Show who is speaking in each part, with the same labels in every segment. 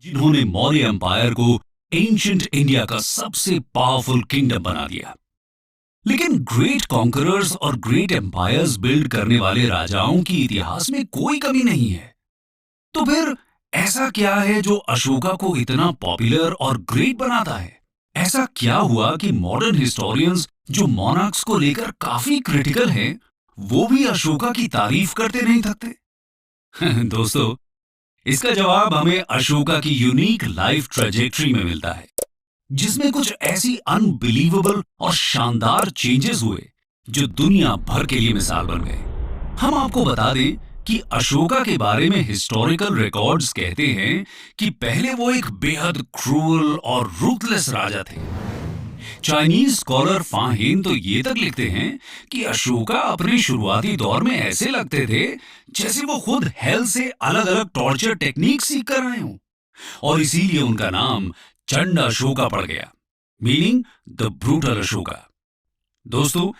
Speaker 1: जिन्होंने मौर्य एम्पायर को ancient India का सबसे पावरफुल किंगडम बना दिया। लेकिन ग्रेट कॉन्करर्स और ग्रेट एम्पायर्स बिल्ड करने वाले राजाओं की इतिहास में कोई कमी नहीं है। तो फिर ऐसा क्या है जो अशोका को इतना पॉपुलर और ग्रेट बनाता है? ऐसा क्या हुआ कि मॉडर्न हिस्टोरियंस जो मोनार्क्स को लेकर काफी क्रिटिकल हैं, वो भी अशोका की तारीफ करते नहीं थकते? दोस्तों, इसका जवाब हमें अशोका की यूनिक लाइफ ट्रेजेक्ट्री में मिलता है, जिसमें कुछ ऐसी अनबिलीवेबल और शानदार चेंजेस हुए जो दुनिया भर के लिए मिसाल बन गए। हम आपको बता दें कि अशोका के बारे में हिस्टोरिकल रिकॉर्ड्स कहते हैं कि पहले वो एक बेहद क्रूअल और रूथलेस राजा थे। चाइनीज स्कॉलर फा हेन तो ये तक लिखते हैं कि अशोका अपने शुरुआती दौर में ऐसे लगते थे जैसे वो खुद हेल से अलग अलग टॉर्चर टेक्निक सीख कर आए हों, और इसीलिए उनका नाम चंड अशोका पड़ गया, मीनिंग द ब्रूटल अशोका। दोस्तों,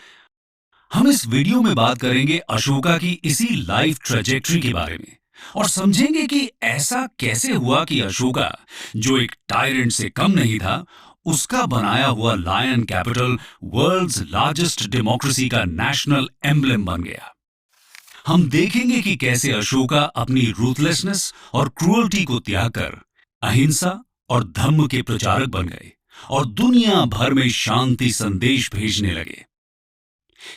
Speaker 1: हम इस वीडियो में बात करेंगे अशोका की इसी लाइफ ट्रेजेक्ट्री के बारे में और समझेंगे कि ऐसा कैसे हुआ कि अशोका, जो एक टायरेंट से कम नहीं था, उसका बनाया हुआ lion capital world's largest democracy का नेशनल एम्ब्लेम बन गया। हम देखेंगे कि कैसे अशोका अपनी रूथलेसनेस और क्रूअल्टी को त्याग कर अहिंसा और धम्म के प्रचारक बन गए और दुनिया भर में शांति संदेश भेजने लगे।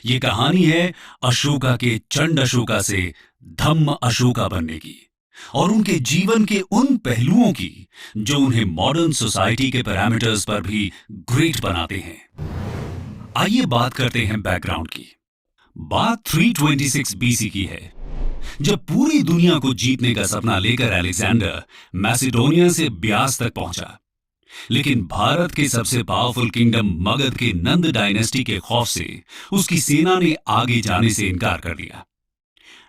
Speaker 1: ये कहानी है अशोका के चंड अशोका से धम्म अशोका बनने की और उनके जीवन के उन पहलुओं की जो उन्हें मॉडर्न सोसाइटी के पैरामीटर्स पर भी ग्रेट बनाते हैं। आइए बात करते हैं बैकग्राउंड की। बात 326 बीसी की है, जब पूरी दुनिया को जीतने का सपना लेकर अलेक्जेंडर मैसिडोनिया से ब्यास तक पहुंचा। लेकिन भारत के सबसे पावरफुल किंगडम मगध के नंद डायनेस्टी के खौफ से उसकी सेना ने आगे जाने से इनकार कर दिया।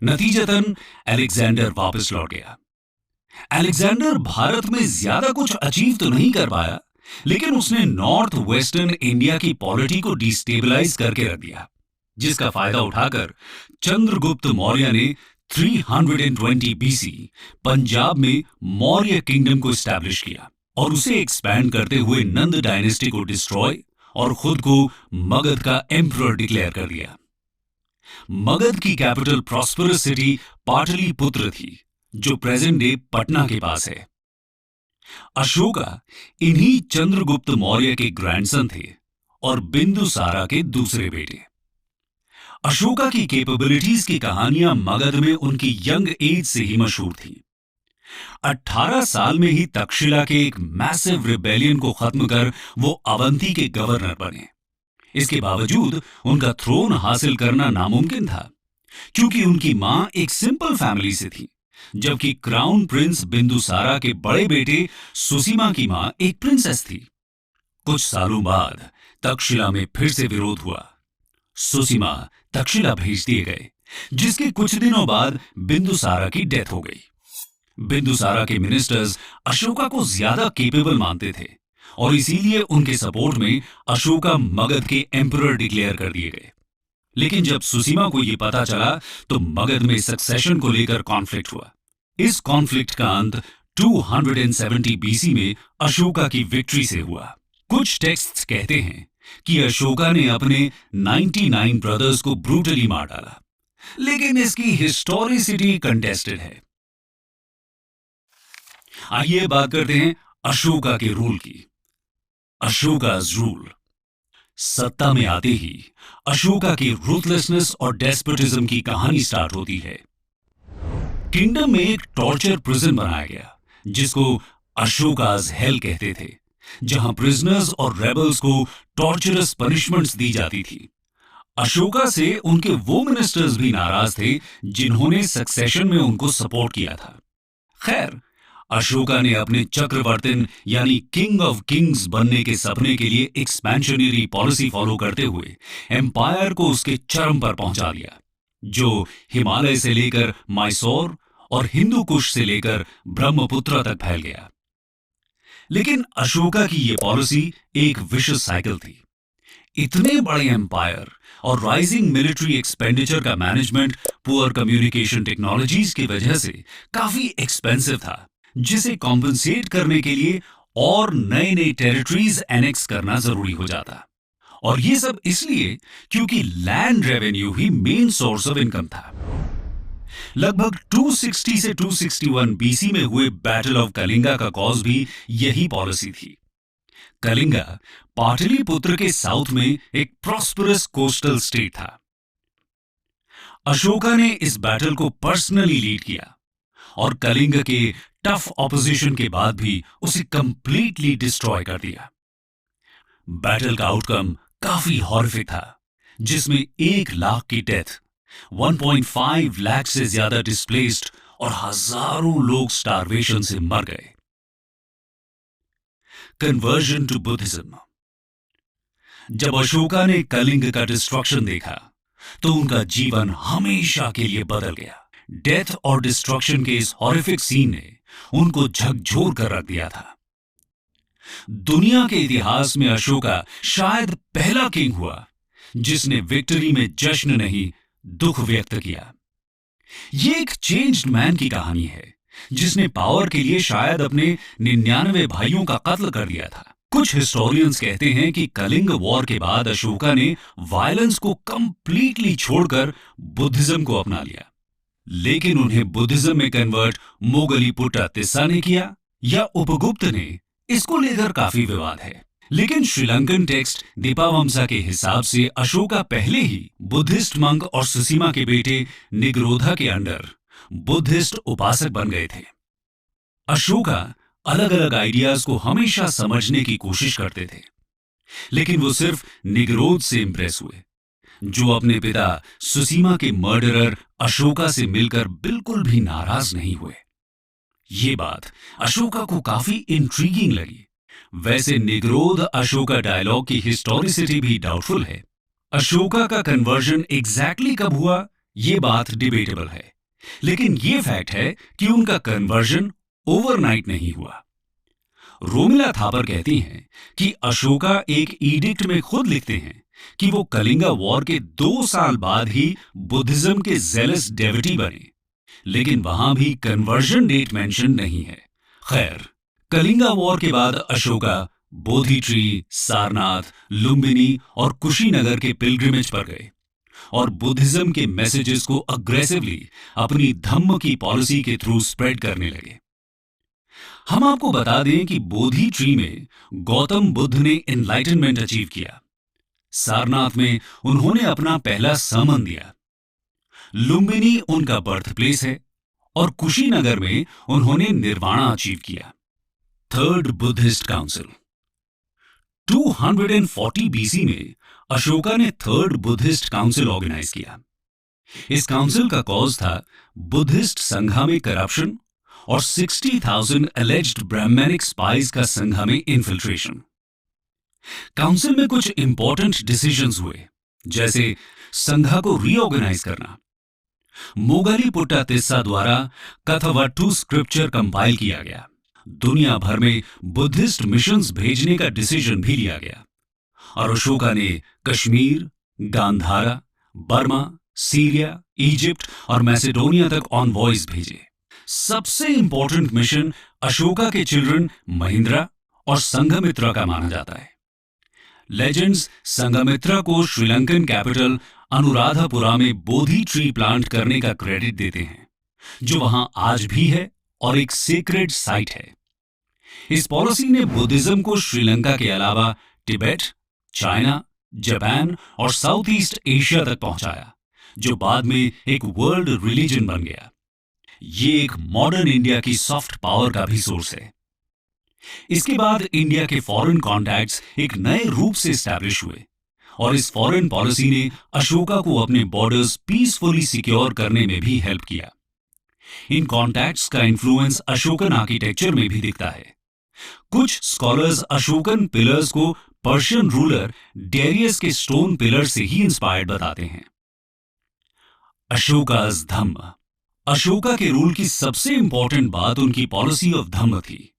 Speaker 1: नतीजतन अलेक्जेंडर वापस लौट गया। अलेक्जेंडर भारत में ज्यादा कुछ अचीव तो नहीं कर पाया, लेकिन उसने नॉर्थ वेस्टर्न इंडिया की पॉलिटी को डिस्टेबलाइज करके रख दिया, जिसका फायदा उठाकर चंद्रगुप्त मौर्य ने 320 बीसी पंजाब में मौर्य किंगडम को स्टैब्लिश किया और उसे एक्सपैंड करते हुए नंद डायनेस्टी को डिस्ट्रॉय और खुद को मगध का एम्परर डिक्लेयर कर दिया। मगध की कैपिटल प्रॉस्परस सिटी पाटलिपुत्र थी, जो प्रेजेंट डे पटना के पास है। अशोका इन्हीं चंद्रगुप्त मौर्य के ग्रैंडसन थे और बिंदुसारा के दूसरे बेटे। अशोका की कैपेबिलिटीज की कहानियां मगध में उनकी यंग एज से ही मशहूर थी। 18 साल में ही तक्षशिला के एक मैसिव रिबेलियन को खत्म कर वो अवंती के गवर्नर बने। इसके बावजूद उनका थ्रोन हासिल करना नामुमकिन था, क्योंकि उनकी मां एक सिंपल फैमिली से थी, जबकि क्राउन प्रिंस बिंदुसारा के बड़े बेटे सुसीमा की मां एक प्रिंसेस थी। कुछ सालों बाद तक्षशिला में फिर से विरोध हुआ। सुसीमा तक्षशिला भेज दिए गए, जिसके कुछ दिनों बाद बिंदुसारा की डेथ हो गई। बिंदुसारा के मिनिस्टर्स अशोका को ज्यादा केपेबल मानते थे और इसीलिए उनके सपोर्ट में अशोका मगध के एम्परर डिक्लेयर कर दिए गए। लेकिन जब सुसीमा को यह पता चला तो मगध में सक्सेशन को लेकर कॉन्फ्लिक्ट हुआ। इस कॉन्फ्लिक्ट का अंत 270 बीसी में अशोका की विक्ट्री से हुआ। कुछ टेक्स्ट्स कहते हैं कि अशोका ने अपने 99 ब्रदर्स को ब्रूटली मार डाला, लेकिन इसकी हिस्टोरिसिटी कंटेस्टेड है। आइए बात करते हैं अशोका के रूल की। अशोका's रूल। सत्ता में आते ही अशोका की रूथलेसनेस और डेस्परेटिज्म की कहानी स्टार्ट होती है। किंगडम में एक टॉर्चर प्रिजन बनाया गया, जिसको अशोका's हेल कहते थे, जहां प्रिजनर्स और रेबल्स को टॉर्चरस पनिशमेंट्स दी जाती थी। अशोका से उनके वो मिनिस्टर्स भी नाराज थे जिन्होंने सक्सेशन में उनको सपोर्ट किया था। खैर, अशोका ने अपने चक्रवर्तिन यानी किंग ऑफ किंग्स बनने के सपने के लिए एक्सपेंशनरी पॉलिसी फॉलो करते हुए एम्पायर को उसके चरम पर पहुंचा दिया, जो हिमालय से लेकर मैसूर और हिंदू कुश से लेकर ब्रह्मपुत्र तक फैल गया। लेकिन अशोका की यह पॉलिसी एक विशियस साइकिल थी। इतने बड़े एम्पायर और राइजिंग मिलिट्री एक्सपेंडिचर का मैनेजमेंट पुअर कम्युनिकेशन टेक्नोलॉजीज की वजह से काफी एक्सपेंसिव था, जिसे कॉम्पनसेट करने के लिए और नए नए टेरिटरीज एनेक्स करना जरूरी हो जाता। और ये सब इसलिए क्योंकि land revenue he main source of income था। लगभग 260 से 261 बीसी में हुए बैटल ऑफ कलिंगा का कॉज भी यही पॉलिसी थी। कलिंगा पाटलिपुत्र के साउथ में एक प्रॉस्परस कोस्टल स्टेट था। अशोका ने इस बैटल को पर्सनली लीड किया और कलिंग के टफ ऑपोजिशन के बाद भी उसे कंप्लीटली डिस्ट्रॉय कर दिया। बैटल का आउटकम काफी हॉरिफिक था, जिसमें 1 लाख की डेथ, 1.5 लाख से ज्यादा डिस्प्लेस्ड और हजारों लोग स्टारवेशन से मर गए। Conversion to Buddhism. जब अशोका ने कलिंग का डिस्ट्रक्शन देखा तो उनका जीवन हमेशा के लिए बदल गया। डेथ और डिस्ट्रक्शन के इस हॉरिफिक सीन ने उनको झकझोर कर रख दिया था। दुनिया के इतिहास में अशोका शायद पहला किंग हुआ जिसने विक्ट्री में जश्न नहीं, दुख व्यक्त किया। ये एक चेंज्ड मैन की कहानी है जिसने पावर के लिए शायद अपने 99 भाइयों का कत्ल कर दिया था। कुछ हिस्टोरियंस कहते हैं कि कलिंग वॉर के बाद अशोका ने वायलेंस को कंप्लीटली छोड़कर बुद्धिज्म को अपना लिया, लेकिन उन्हें बुद्धिज्म में कन्वर्ट मोगलीपुट्टा तिस्सा ने किया या उपगुप्त ने, इसको लेकर काफी विवाद है। लेकिन श्रीलंकन टेक्स्ट दीपावमसा के हिसाब से अशोका पहले ही बुद्धिस्ट मंक और सुसीमा के बेटे निगरोधा के अंडर बुद्धिस्ट उपासक बन गए थे। अशोका अलग अलग आइडियाज को हमेशा समझने की कोशिश करते थे, लेकिन वो सिर्फ निगरोध से इंप्रेस हुए, जो अपने पिता सुसीमा के मर्डरर अशोका से मिलकर बिल्कुल भी नाराज नहीं हुए। ये बात अशोका को काफी इंट्रीगिंग लगी। वैसे निगरोध अशोका डायलॉग की हिस्टोरिसिटी भी डाउटफुल है। अशोका का कन्वर्जन एग्जैक्टली कब हुआ, ये बात डिबेटेबल है, लेकिन ये फैक्ट है कि उनका कन्वर्जन ओवरनाइट नहीं हुआ। रोमिला थापर कहती हैं कि अशोका एक एडिक्ट में खुद लिखते हैं कि वो कलिंगा वॉर के 2 साल बाद ही बुद्धिज्म के जेलस डेविटी बने, लेकिन वहां भी कन्वर्जन डेट मेंशन नहीं है। खैर, कलिंगा वॉर के बाद अशोका बोधि ट्री, सारनाथ, लुम्बिनी और कुशीनगर के पिलग्रिमेज पर गए और बुद्धिज्म के मैसेजेस को अग्रेसिवली अपनी धम्म की पॉलिसी के थ्रू स्प्रेड करने लगे। हम आपको बता दें कि बोधि ट्री में गौतम बुद्ध ने एनलाइटनमेंट अचीव किया, सारनाथ में उन्होंने अपना पहला सर्मन दिया, लुम्बिनी उनका बर्थ प्लेस है और कुशीनगर में उन्होंने निर्वाणा अचीव किया। थर्ड बुद्धिस्ट काउंसिल 240 बीसी में अशोका ने थर्ड बुद्धिस्ट काउंसिल ऑर्गेनाइज किया। इस काउंसिल का कॉज था बुद्धिस्ट संघा में करप्शन और 60,000 एलिज्ड ब्राह्मणिक स्पाइस का संघा में इन्फिल्ट्रेशन। काउंसिल में कुछ इंपॉर्टेंट डिसीजंस हुए, जैसे संघा को रीऑर्गेनाइज करना, मोगलीपुट्टा तिस्सा द्वारा कथावट्टू स्क्रिप्चर कंपाइल किया गया, दुनिया भर में बुद्धिस्ट मिशंस भेजने का डिसीजन भी लिया गया और अशोका ने Kashmir, Gandhara, Burma, Syria, Egypt और मैसेडोनिया तक ऑनवॉयज भेजे। सबसे इंपॉर्टेंट मिशन अशोका के चिल्ड्रन महिंद्रा और संघमित्रा का माना जाता है। लेजेंड्स संघमित्रा को श्रीलंकन कैपिटल अनुराधापुरा में बोधि ट्री प्लांट करने का क्रेडिट देते हैं, जो वहां आज भी है और एक सीक्रेट साइट है। इस पॉलिसी ने बुद्धिज्म को श्रीलंका के अलावा तिब्बत, चाइना, जापान और साउथ ईस्ट एशिया तक पहुंचाया, जो बाद में एक वर्ल्ड रिलीजन बन गया। ये एक मॉडर्न इंडिया की सॉफ्ट पावर का भी सोर्स है। इसके बाद इंडिया के फॉरेन कॉन्टैक्ट्स एक नए रूप से एस्टैब्लिश हुए और इस फॉरेन पॉलिसी ने अशोका को अपने बॉर्डर्स पीसफुली सिक्योर करने में भी हेल्प किया। इन कॉन्टैक्ट्स का इन्फ्लुएंस अशोकन आर्किटेक्चर में भी दिखता है। कुछ स्कॉलर्स अशोकन पिलर्स को पर्शियन रूलर डेरियस के स्टोन पिलर से ही इंस्पायर्ड बताते हैं। अशोका's धम्म। अशोका के रूल की सबसे इंपॉर्टेंट बात उनकी पॉलिसी ऑफ धम्म थी,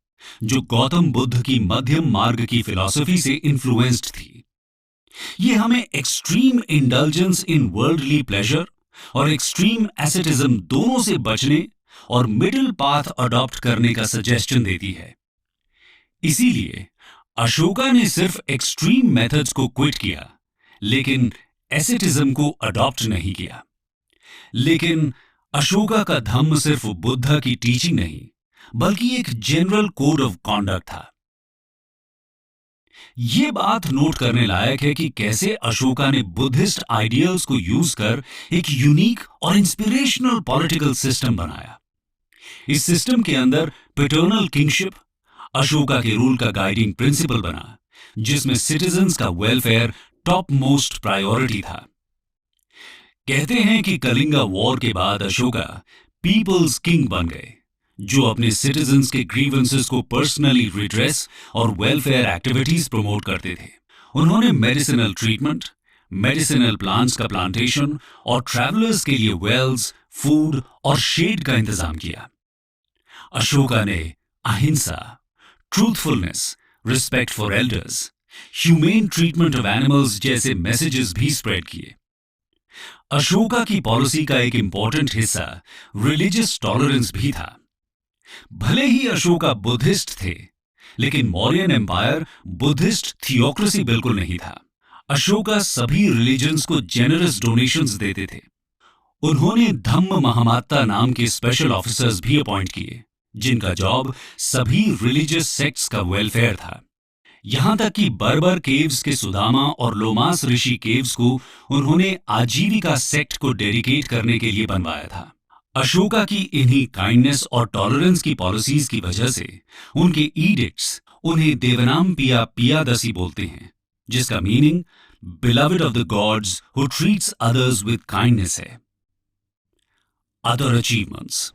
Speaker 1: जो गौतम बुद्ध की मध्यम मार्ग की फिलॉसफी से इन्फ्लुएंस्ड थी। ये हमें एक्सट्रीम इंडल्जेंस इन वर्ल्डली प्लेजर और एक्सट्रीम एसेटिज्म दोनों से बचने और मिडिल पाथ अडॉप्ट करने का सजेशन देती है। इसीलिए अशोका ने सिर्फ एक्सट्रीम मेथड्स को क्विट किया, लेकिन एसेटिज्म को अडॉप्ट नहीं किया। लेकिन अशोका का धम्म सिर्फ बुद्धा की टीचिंग नहीं, बल्कि एक जनरल कोड ऑफ कॉन्डक्ट था। यह बात नोट करने लायक है कि कैसे अशोका ने बुद्धिस्ट आइडियल्स को यूज कर एक यूनिक और इंस्पिरेशनल पॉलिटिकल सिस्टम बनाया। इस सिस्टम के अंदर पैटर्नल किंगशिप अशोका के रूल का गाइडिंग प्रिंसिपल बना, जिसमें सिटीजन्स का वेलफेयर टॉप मोस्ट प्रायोरिटी था। कहते हैं कि कलिंगा वॉर के बाद अशोका पीपल्स किंग बन गए, जो अपने सिटीजन्स के ग्रीवेंसेस को पर्सनली रिड्रेस और वेलफेयर एक्टिविटीज प्रमोट करते थे। उन्होंने मेडिसिनल ट्रीटमेंट, मेडिसिनल प्लांट्स का प्लांटेशन और ट्रैवलर्स के लिए वेल्स, फूड और शेड का इंतजाम किया। अशोका ने अहिंसा, truthfulness, respect for elders, humane treatment of animals जैसे मैसेजेस भी स्प्रेड किए। अशोका की पॉलिसी का एक इंपॉर्टेंट हिस्सा रिलीजियस टॉलरेंस भी था। भले ही अशोका बुद्धिस्ट थे, लेकिन मौर्यन एम्पायर बुद्धिस्ट थियोक्रेसी बिल्कुल नहीं था। अशोका सभी रिलीजन्स को जेनरस डोनेशंस देते थे। उन्होंने धम्म महामात्ता नाम के स्पेशल ऑफिसर्स भी अपॉइंट किए, जिनका जॉब सभी रिलीजियस सेक्ट्स का वेलफेयर था। यहां तक कि बर्बर केव्स के सुदामा और लोमास ऋषि केव्स को उन्होंने आजीविका सेक्ट को डेडिकेट करने के लिए बनवाया था। अशोका की इन्हीं काइंडनेस और टॉलरेंस की पॉलिसीज की वजह से उनके ईडिक्ट्स उन्हें देवनाम पिया पियादसी बोलते हैं, जिसका meaning beloved of the gods who treats others with kindness है। Other achievements.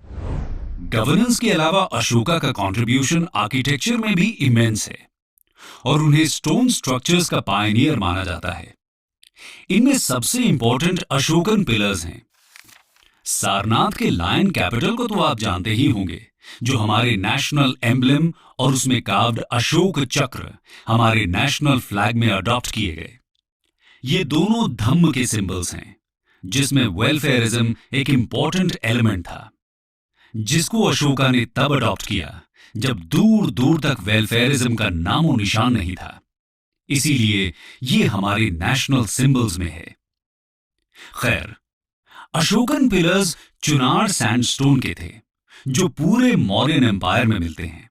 Speaker 1: गवर्नेंस के अलावा अशोका का कंट्रीब्यूशन आर्किटेक्चर में भी इमेंस है और उन्हें स्टोन स्ट्रक्चर्स का पायनियर माना जाता है। इनमें सबसे इंपॉर्टेंट अशोकन पिलर्स हैं। सारनाथ के लायन कैपिटल को तो आप जानते ही होंगे, जो हमारे नेशनल एम्ब्लेम और उसमें कार्व्ड अशोक चक्र हमारे नेशनल फ्लैग में अडॉप्ट किए गए। ये दोनों धम्म के सिंबल्स हैं, जिसमें वेलफेयरिज्म एक इंपॉर्टेंट एलिमेंट था, जिसको अशोका ने तब अडॉप्ट किया जब दूर दूर तक वेलफेयरिज्म का नामो निशान नहीं था। इसीलिए ये हमारे नेशनल सिंबल्स में है। खैर, अशोकन पिलर्स चुनार सैंडस्टोन के थे, जो पूरे मौर्यन एम्पायर में मिलते हैं।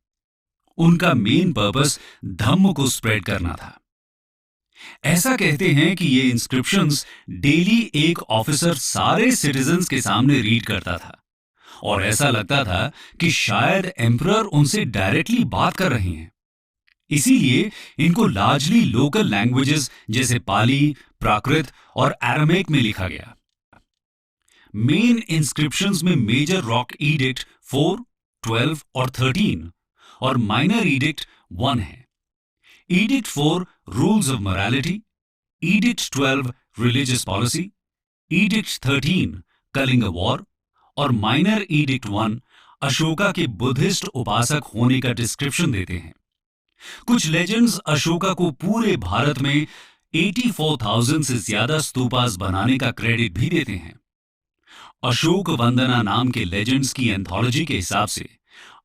Speaker 1: उनका मेन पर्पस धम्म को स्प्रेड करना था। ऐसा कहते हैं कि ये इंस्क्रिप्शंस डेली एक ऑफिसर सारे सिटीजन्स के सामने रीड करता था और ऐसा लगता था कि शायद एम्परर उनसे डायरेक्टली बात कर रहे हैं। इसीलिए इनको लार्जली लोकल लैंग्वेजेस जैसे पाली, प्राकृत और अरामिक में लिखा गया। मेन इंस्क्रिप्शंस में मेजर रॉक ईडिक्ट 4, 12 और 13 और माइनर ईडिक्ट 1 है। Edict 4 rules of morality, edict 12 religious policy, edict 13 Kalinga war और माइनर ईडिक्ट 1 अशोका के बुद्धिस्ट उपासक होने का डिस्क्रिप्शन देते हैं। कुछ लेजेंड्स अशोका को पूरे भारत में 84,000 से ज्यादा स्तूपास बनाने का क्रेडिट भी देते हैं। अशोक वंदना नाम के लेजेंड्स की एंथोलॉजी के हिसाब से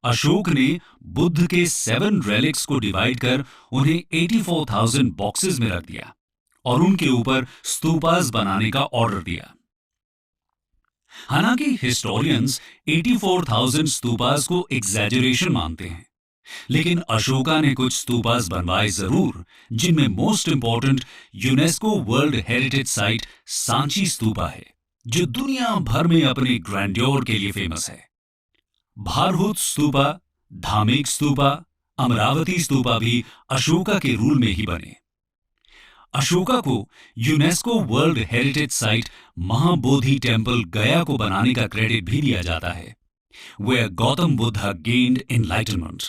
Speaker 1: अशोक ने बुद्ध के 7 रेलिक्स को डिवाइड कर उन्हें 84,000 बॉक्सेस में रख दिया और उनके ऊपर स्तूपास बनाने का ऑर्डर दिया। हालांकि हिस्टोरियंस 84,000 स्तूपास को एग्जैजरेशन मानते हैं, लेकिन अशोका ने कुछ स्तूपास बनवाए जरूर, जिनमें most important UNESCO world heritage site Sanchi stupa है, जो दुनिया भर में अपने ग्रैंड्योर के लिए फेमस है। भारहुत स्तूपा, धामेक स्तूपा, अमरावती स्तूपा भी अशोका के रूल में ही बने। अशोका को UNESCO world heritage site Mahabodhi temple गया को बनाने का क्रेडिट भी दिया जाता है, where Gautam Buddha gained enlightenment.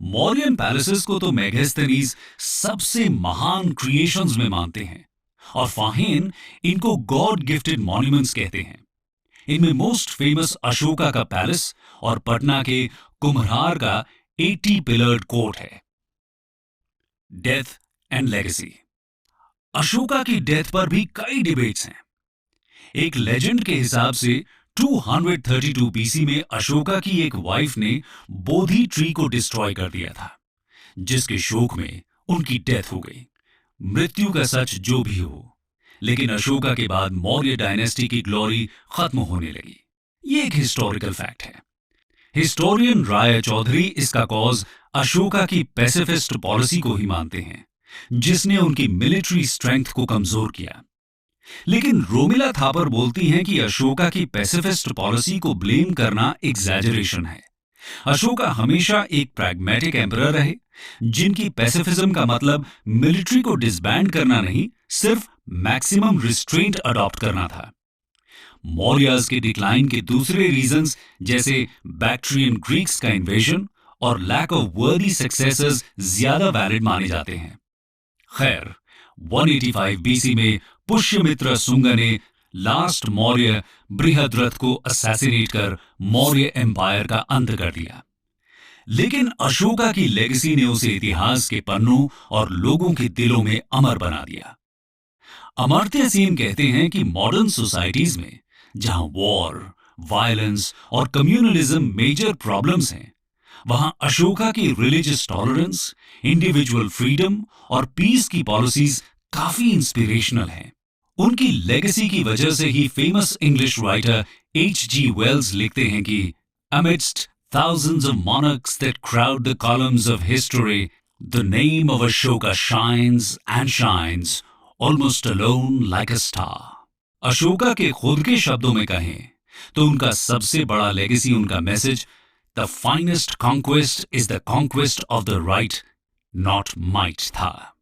Speaker 1: Mauryan palaces को तो मेगास्थनीज सबसे महान क्रिएशंस में मानते हैं और फाहिन इनको गॉड गिफ्टेड मॉन्यूमेंट्स कहते हैं। इनमें मोस्ट फेमस अशोका का पैलेस और पटना के कुम्हरार का 80 पिलर्ड कोर्ट है। Death and legacy. अशोका की डेथ पर भी कई डिबेट्स हैं। एक लेजेंड के हिसाब से 232 बीसी में अशोका की एक वाइफ ने बोधि ट्री को डिस्ट्रॉय कर दिया था, जिसके शोक में उनकी डेथ हो गई। मृत्यु का सच जो भी हो, लेकिन अशोका के बाद मौर्य डायनेस्टी की ग्लोरी खत्म होने लगी। ये एक हिस्टोरिकल फैक्ट है। हिस्टोरियन राय चौधरी इसका कॉज अशोका की पैसिफिस्ट पॉलिसी को ही मानते हैं, जिसने उनकी मिलिट्री स्ट्रेंथ को कमजोर किया। लेकिन रोमिला थापर बोलती हैं कि अशोका की पैसिफिस्ट पॉलिसी को ब्लेम करना एग्जैजरेशन है। अशोका हमेशा एक प्रैग्मेटिक एम्परर रहे, जिनकी पैसिफिज्म का मतलब मिलिट्री को डिसबैंड करना नहीं, सिर्फ मैक्सिमम रिस्ट्रेंट अडॉप्ट करना था। मौर्याज के डिक्लाइन के दूसरे रीजंस जैसे बैक्ट्रियन ग्रीक्स का इन्वेजन और लैक ऑफ वर्दी सक्सेसर्स ज्यादा वैलिड माने जाते हैं। खैर, 185 बीसी में पुष्यमित्र सुंग ने लास्ट मौर्य बृहद्रथ को असैसिनेट कर मौर्य एम्पायर का अंत कर दिया। लेकिन अशोका की लेगेसी ने उसे इतिहास के पन्नों और लोगों के दिलों में अमर बना दिया। अमर्त्य सेन कहते हैं कि मॉडर्न सोसाइटीज में जहां वॉर, वायलेंस और कम्युनलिज्म मेजर प्रॉब्लम्स हैं, वहां अशोका की रिलीजियस टॉलरेंस, इंडिविजुअल फ्रीडम और पीस की पॉलिसीज काफी इंस्पिरेशनल हैं। उनकी लेगेसी की वजह से ही famous English writer H.G. Wells लिखते हैं कि amidst thousands of monarchs that crowd the columns of history, the name of Ashoka shines and shines almost alone like a star. Ashoka के खुद के शब्दों में कहें तो उनका सबसे बड़ा लेगेसी उनका message the finest conquest is the conquest of the right not might था।